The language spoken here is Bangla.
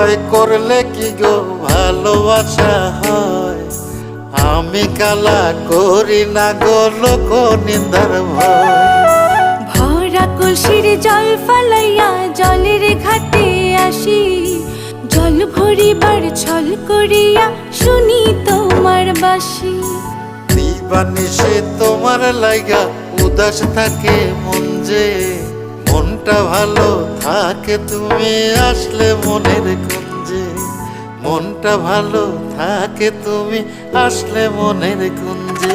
ভয় করলে কি গো ভালোবাসা হয়? আমি কালা করি না গো লোক নিন্দার ভয়। ভরা কলসির জল ফালাইয়া জলের ঘাটে আসি, জল ভরিবার ছল করিয়া শুনি তোমার বাঁশি। দিবানিশি তোমার লাইগা উদাস থাকে মন যে, মনটা ভালো থাকে তুমি আসলে মনের কুঞ্জে। মনটা ভালো থাকে তুমি আসলে মনের কুঞ্জে।